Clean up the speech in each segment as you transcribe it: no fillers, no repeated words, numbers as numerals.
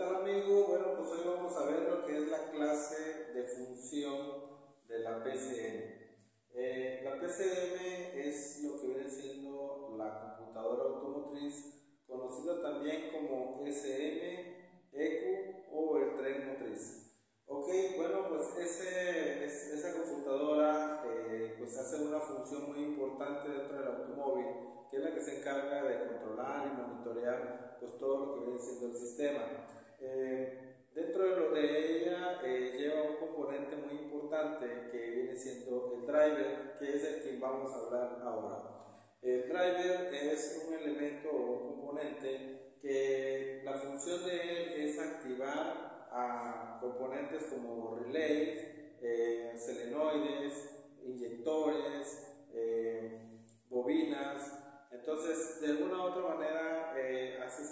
tal amigo? Bueno, pues hoy vamos a ver lo que es la clase de función de la PCM. La PCM es lo que viene siendo la computadora automotriz, conocida también como SM, ECU o el tren motriz. Ok, bueno, pues esa computadora pues hace una función muy importante dentro del automóvil, que es la que se encarga de controlar y monitorear pues todo lo que viene siendo el sistema. Dentro de lo de ella lleva un componente muy importante que viene siendo el driver, que es el que vamos a hablar ahora. El driver es un elemento o un componente que la función de él es activar a componentes como relays, solenoides, inyectores, bobinas. Entonces, de alguna u otra manera, hace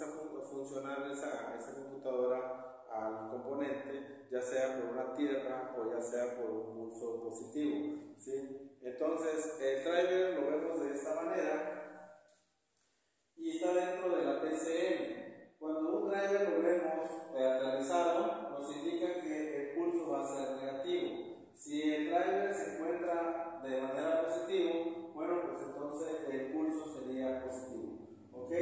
funcionar esa computadora al componente, ya sea por una tierra o ya sea por un pulso positivo, ¿sí? Entonces, el driver lo vemos de esta manera y está dentro de la PCM. Cuando un driver lo vemos aterrizado, nos indica que el pulso va a ser negativo. Si el driver se encuentra de manera positiva, bueno, pues entonces el pulso sería positivo. ¿Ok?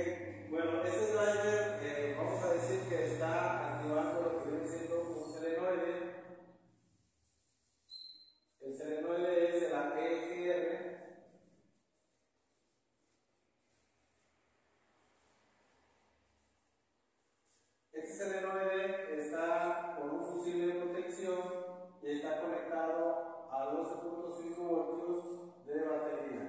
Bueno, este driver vamos a decir que está activando lo que viene siendo un solenoide. El solenoide es de la EGR. Este solenoide está con un fusible de protección y está conectado a 12.5 voltios de batería.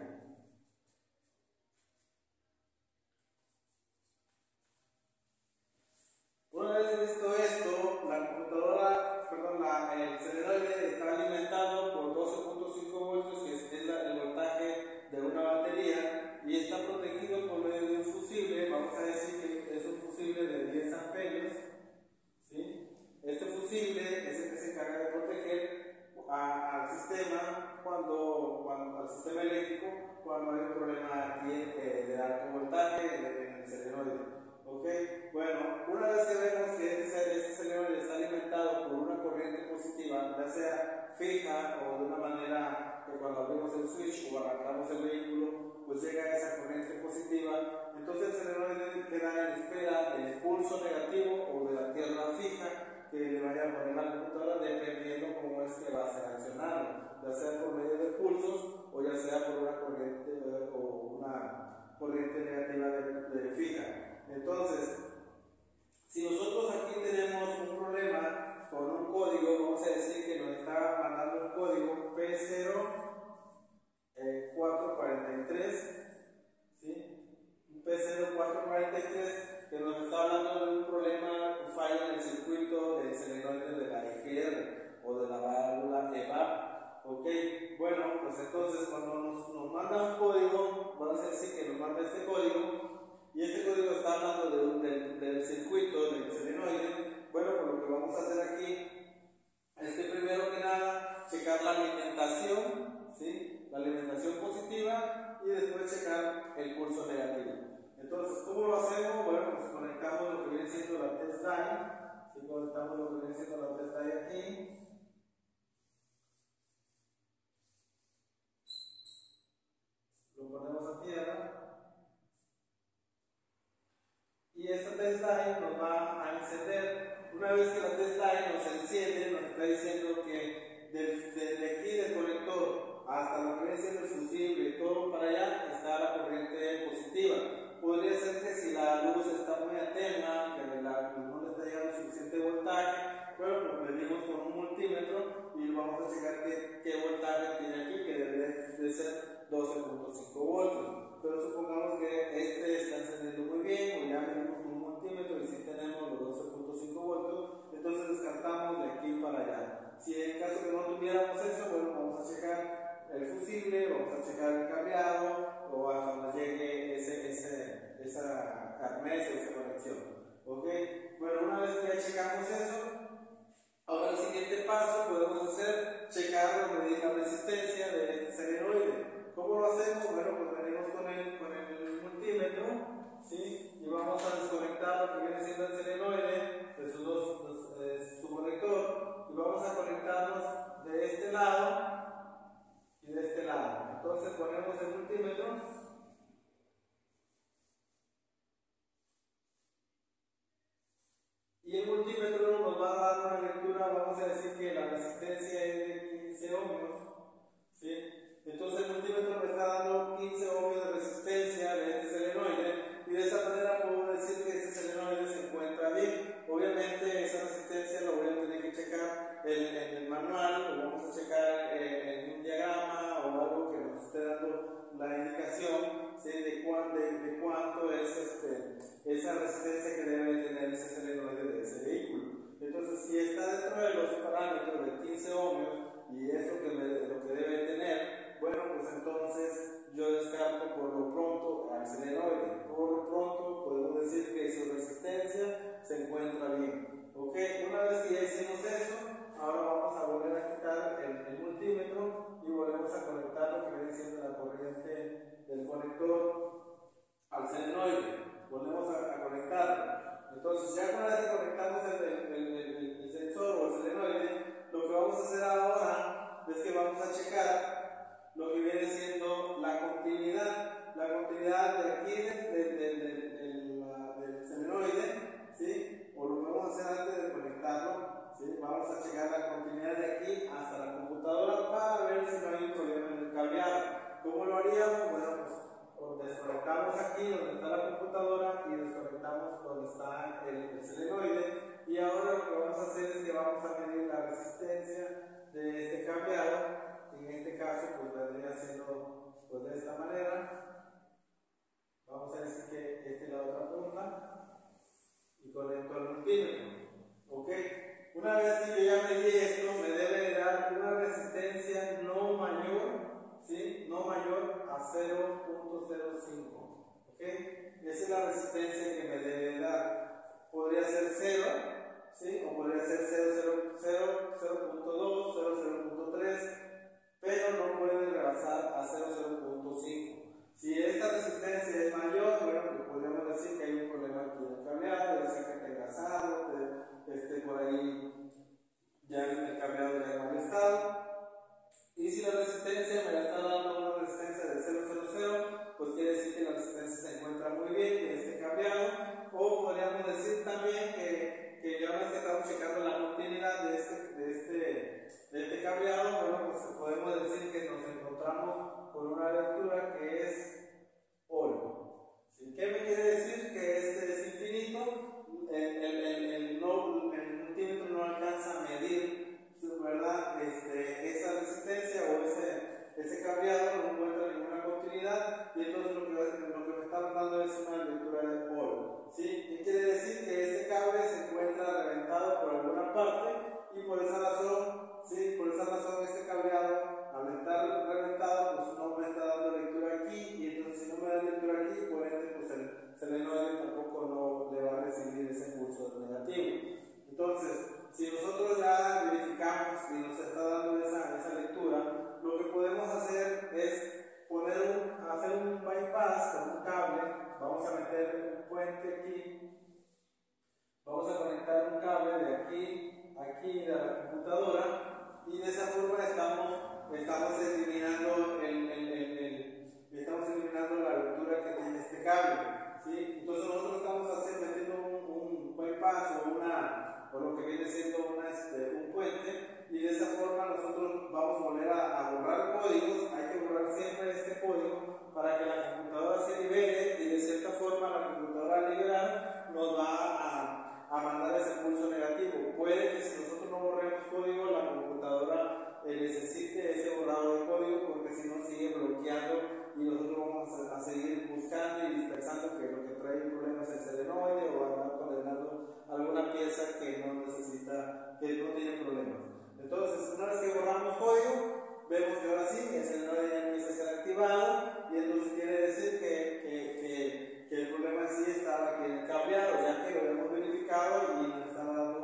Una vez visto esto, la computadora, el solenoide está alimentado por 12.5 voltios, que es el voltaje de una batería, y está protegido por medio de un fusible. Vamos a decir que es un fusible de 10 amperios, ¿sí? Este fusible es el que se encarga de proteger al sistema al sistema eléctrico cuando hay un problema aquí de alto voltaje en el solenoide. ¿Ok? Bueno, una vez que vemos que este solenoide está alimentado por una corriente positiva, ya sea fija o de una manera que cuando abrimos el switch o arrancamos el vehículo, pues llega esa corriente positiva, entonces el solenoide queda en espera del pulso negativo o de la tierra fija que le vaya a poner la computadora, dependiendo cómo es que va a ser accionado, ya sea por medio de pulsos o ya sea por una corriente negativa de fija. Entonces, si nosotros aquí tenemos un problema con un código, vamos a decir que nos está mandando un código P0443, ¿sí? Un P0443 que nos está hablando de un problema, un fallo en el circuito del solenoide de la EGR o de la válvula EVAP. Ok, bueno, pues entonces cuando nos manda un código, vamos a decir que nos manda este código, y este código está hablando del circuito del solenoide. Bueno, pues lo que vamos a hacer aquí es que primero que nada checar la alimentación, ¿sí? La alimentación positiva, y después checar el pulso negativo. Entonces, ¿cómo lo hacemos? Bueno, pues conectamos lo que viene siendo la test die, ¿sí? Conectamos lo que viene siendo la test die aquí. Lo ponemos a tierra y esta test die nos va a encender. Una vez que la test die nos enciende, nos está diciendo que desde aquí del conector hasta lo que viene siendo el fusible y todo para allá está la corriente positiva. Podría ser que si la luz está muy tenue, que no le está llegando suficiente voltaje, bueno, pues medimos con un multímetro y vamos a checar qué voltaje tiene aquí, que debe de ser 12.5 voltios. Pero supongamos que este está encendiendo muy bien, o ya medimos con un multímetro y si tenemos los 12.5 voltios, entonces descartamos de aquí para allá. Si en caso que no tuviéramos eso, bueno, vamos a checar el fusible, vamos a checar el cableado o hasta donde llegue esa arnés o esa conexión. ¿Ok? Bueno, una vez que ya checamos eso, ahora el siguiente paso podemos hacer checar o medir la resistencia de este solenoide. ¿Cómo lo hacemos? Bueno, pues venimos con el multímetro, ¿sí? Y vamos a desconectar lo que viene siendo el solenoide de sus dos multímetro nos va a dar una lectura, vamos a decir que la resistencia es de 15 ohmios, ¿sí? Entonces el multímetro me está dando 15 ohmios de resistencia de este solenoide, y de esa manera puedo decir que este solenoide se encuentra bien. Obviamente esa resistencia lo voy a tener que checar en el manual, lo vamos a checar en un diagrama o algo que nos esté dando la indicación, ¿sí? de cuánto es esa resistencia que debe tener ese solenoide de ese vehículo. Entonces, si está dentro de los parámetros de 15 ohmios y es lo que debe tener, bueno, pues entonces yo descarto por lo pronto al solenoide. Por lo pronto podemos decir que su resistencia se encuentra bien. Ok, una vez que ya hicimos eso, ahora vamos a volver a quitar el multímetro y volvemos a conectar lo que viene siendo la corriente del conector al solenoide. Volvemos a conectarlo. Entonces, ya una vez que conectamos el sensor o el solenoide, lo que vamos a hacer ahora es que vamos a checar lo que viene siendo la continuidad de aquí del solenoide, ¿sí? O lo que vamos a hacer antes de conectarlo, ¿sí? Vamos a checar la continuidad de aquí hasta la computadora para ver si no hay un problema en el cableado. ¿Cómo lo haríamos? Bueno, pues desconectamos aquí donde está la computadora y desconectamos donde está el solenoide, y ahora lo que vamos a hacer es que vamos a medir la resistencia de este cableado. En este caso pues vendría siendo pues de esta manera. Vamos a decir que esta es la otra punta y conecto el multímetro. Ok, una vez que yo ya medí esto, me debe dar una resistencia no mayor, ¿sí? No mayor a 0.05. ok, esa es la resistencia que me debe dar. Podría ser 0, ¿sí? O podría ser 0.2, 0.3, pero no puede rebasar a 0.5. Si esta resistencia es mayor, bueno, pues podríamos decir que hay un problema aquí en el cableado, ya sea que tenga asado, que esté por ahí ya el cableado ya en mal estado. Y si la resistencia me la está dando una resistencia de 0.00, pues quiere decir que la resistencia se encuentra muy bien en este cableado. O podríamos decir también que ya una vez que estamos checando la continuidad de este cableado, bueno, pues podemos decir que nos encontramos con una lectura que es OL. ¿Sí? ¿Qué me quiere decir? Que este es infinito. El multímetro no alcanza a medir, ¿verdad? Esa resistencia o ese cableado no encuentra ninguna continuidad, y entonces lo que me está dando es una lectura de OL. ¿Sí? ¿Qué quiere decir? Que ese cable se encuentra reventado por alguna parte, y por esa razón, ¿sí? Por esa razón este cableado, al estar reventado, pues no me está dando lectura aquí, y entonces si no me da lectura aquí, por ende, pues el solenoide tampoco no le va a recibir ese impulso negativo. Entonces, si nosotros ya verificamos y nos está dando esa lectura, lo que podemos hacer es hacer un bypass con un cable. Vamos a meter un puente aquí, vamos a conectar un cable de aquí a aquí de la computadora, y de esa forma estamos eliminando la lectura que tiene este cable, ¿sí? Entonces nosotros estamos metiendo un bypass o lo que viene siendo un puente, y de esa forma nosotros vamos a volver a borrar códigos. Hay que borrar siempre este código para que la computadora se libere, y de cierta forma la computadora al liberar nos va a mandar ese pulso negativo. Puede que si nosotros no borremos código, la computadora necesite ese borrado de código, porque si no sigue bloqueando y nosotros vamos a seguir buscando y dispersando que lo que trae un problema es el solenoide, o andar condenando alguna pieza que no necesita, que no tiene problemas. Entonces, una vez que borramos código, vemos que ahora sí el solenoide ya empieza a ser activado, y entonces quiere decir que el problema en sí estaba aquí en el cableado, ya que lo hemos verificado y nos estaba dando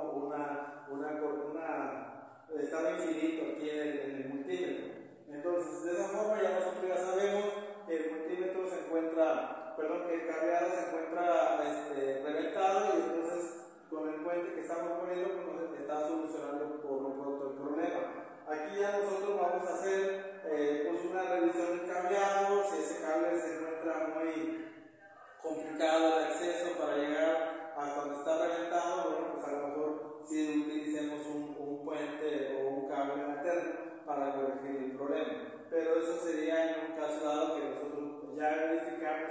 estaba infinito aquí en el multímetro. Entonces, de esa forma ya nosotros ya sabemos que el multímetro se encuentra, que el cableado se encuentra reventado, y entonces con el puente que estamos poniendo pues está solucionando por lo pronto el problema. Aquí ya nosotros vamos a hacer pues una revisión del cableado. Si ese cable se encuentra muy complicado el acceso para llegar hasta donde está reventado, bueno, pues a lo mejor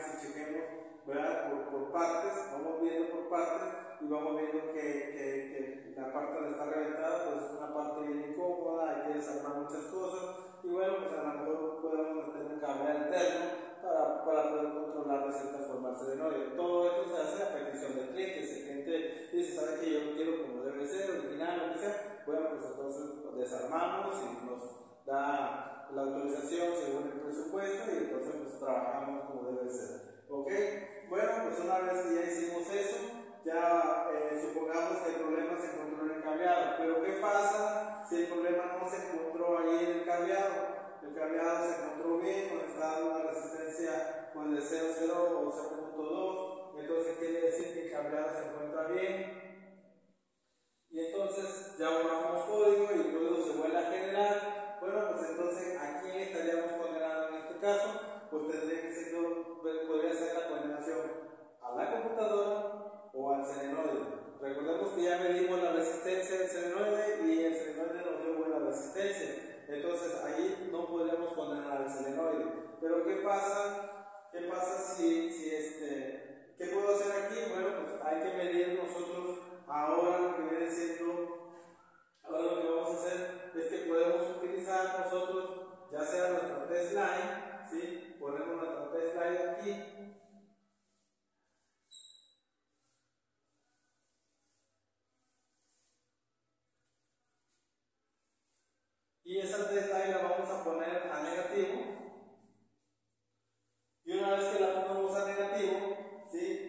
y chequemos, ¿verdad? Por partes, vamos viendo por partes y vamos viendo que la parte donde está reventada pues es una parte bien incómoda, hay que desarmar muchas cosas y bueno, pues a lo mejor podemos meter un cable alterno para poder controlar de cierta forma el solenoide. Todo esto se hace a petición del cliente. Si el cliente dice, ¿sabe que yo lo quiero como debe ser, original, lo que sea? Bueno, pues entonces desarmamos y nos da la autorización según el presupuesto y entonces pues trabajamos como debe ser. ¿Ok? Bueno, pues una vez que ya hicimos eso, ya supongamos que el problema se encontró en el cableado. Pero ¿qué pasa si el problema no se encontró ahí en el cableado? El cableado se encontró bien, nos está dando una resistencia pues, de 0,0 o 0,2, entonces quiere decir que el cableado se encuentra bien. Y entonces ya borramos código y el código se vuelve a generar. Bueno, pues entonces ¿a quién estaríamos condenando en este caso? Pues tendría que ser, podría ser la condenación a la computadora o al solenoide. Recordemos que ya medimos la resistencia del solenoide y el solenoide nos dio buena resistencia. Entonces ahí no podríamos condenar al solenoide. Pero ¿qué pasa? ¿Qué pasa ¿qué puedo hacer aquí? Bueno, pues hay que medir nosotros ahora lo que viene siendo, ahora lo que vamos a hacer es que podemos utilizar nosotros, ya sea nuestra test line, ¿sí? Ponemos nuestra test line aquí. Y esa test line la vamos a poner a negativo. Y una vez que la pongamos a negativo, ¿sí?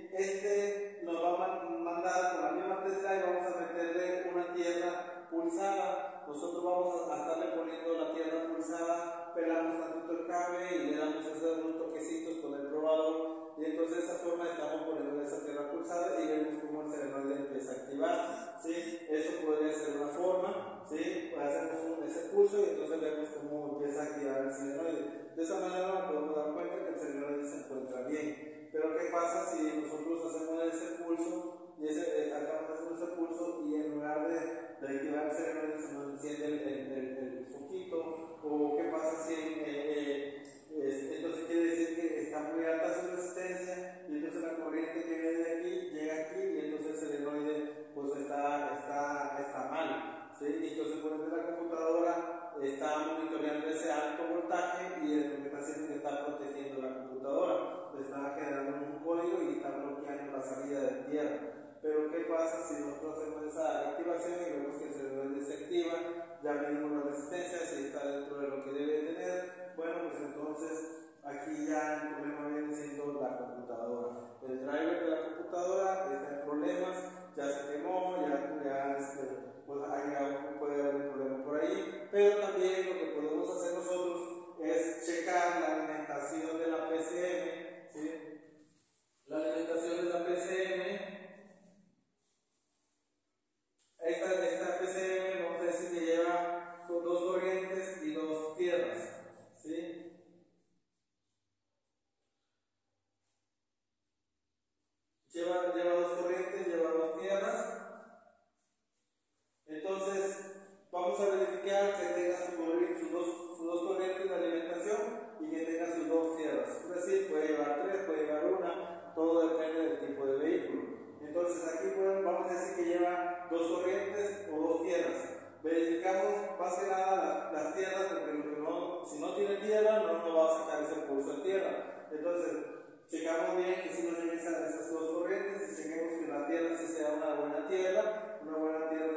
Nos va a mandar con la misma test line, vamos a meterle una tierra pulsada. Nosotros vamos a estarle poniendo la tierra pulsada, pelamos tantito el cable y le damos unos toquecitos con el probador. Y entonces de esa forma estamos poniendo esa tierra pulsada y vemos cómo el solenoide empieza a activar. ¿Sí? Eso podría ser una forma, ¿sí? Pues hacemos ese pulso y entonces vemos cómo empieza a activar el solenoide. De esa manera nos podemos dar cuenta que el solenoide se encuentra bien. Pero ¿qué pasa si nosotros hacemos ese pulso y acabamos haciendo ese pulso y en lugar de activar el solenoide se nos enciende el foquito? ¿O qué pasa si entonces quiere decir que está muy alta su resistencia y entonces la corriente que viene de aquí llega aquí y entonces el solenoide pues está mal? ¿Sí? Y entonces por ejemplo la computadora está monitoreando ese alto voltaje y lo que está haciendo es que está protegiendo la computadora, le está generando un código y está bloqueando la salida de tierra. Pero ¿qué pasa si nosotros hacemos esa activación y vemos que el solenoide se activa? Ya medimos la resistencia, si está dentro de lo que debe tener. Bueno, pues entonces aquí ya el problema viene siendo la computadora. El driver de la computadora está en problemas, ya se quemó, pues puede haber un problema por ahí. Pero también lo que podemos hacer nosotros es checar la alimentación de la PCM, ¿sí? La alimentación de la PCM. Esta PCM vamos a decir que lleva dos corrientes y dos tierras, ¿sí? Lleva dos corrientes, lleva dos tierras. Entonces vamos a verificar que tenga sus dos corrientes de alimentación y que tenga sus dos tierras. Es decir, puede llevar tres, puede llevar una, todo depende del tipo de vehículo. Entonces aquí vamos a decir que lleva dos corrientes o dos tierras. Verificamos más que nada las tierras porque si no tiene tierra no va a sacar ese pulso de tierra. Entonces checamos bien que si nos lleven esas dos corrientes y chequemos que la tierra sí sea una buena tierra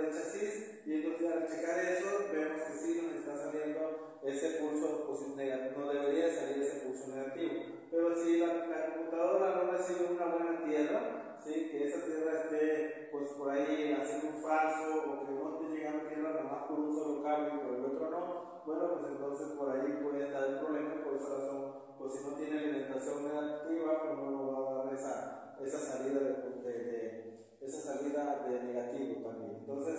de chasis y entonces al checar eso vemos que sí nos está saliendo ese pulso negativo, no debería salir ese pulso negativo. Pero si la computadora no recibe una buena tierra, ¿sí? Que esa tierra esté pues por ahí haciendo un falso o que no esté llegando tierra nada más por un solo cable y por el otro no, bueno pues entonces por ahí puede estar el problema. Por esa razón, pues si no tiene alimentación negativa pues no va a dar esa salida de negativo también. Entonces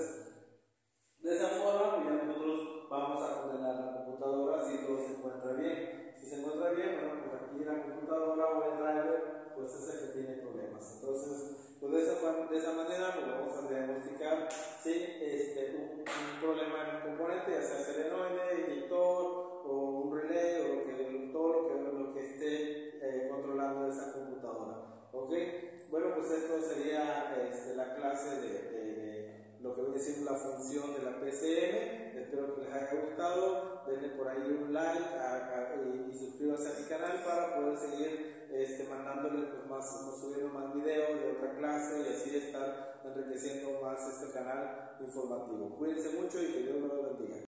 de esa forma pues ya nosotros vamos a condenar la computadora si todo se encuentra bien. Si se encuentra bien, bueno, pues aquí la computadora o el driver pues es el que tiene problemas. Entonces pues de esa manera pues vamos a diagnosticar si un problema en un componente, ya sea solenoide, inyector o un relay o todo lo que esté controlando esa la clase de lo que viene siendo la función de la PCM. Espero que les haya gustado. Denle por ahí un like y suscríbanse a mi canal para poder seguir mandándoles subiendo más videos de otra clase y así estar enriqueciendo más este canal informativo. Cuídense mucho y que Dios me lo bendiga.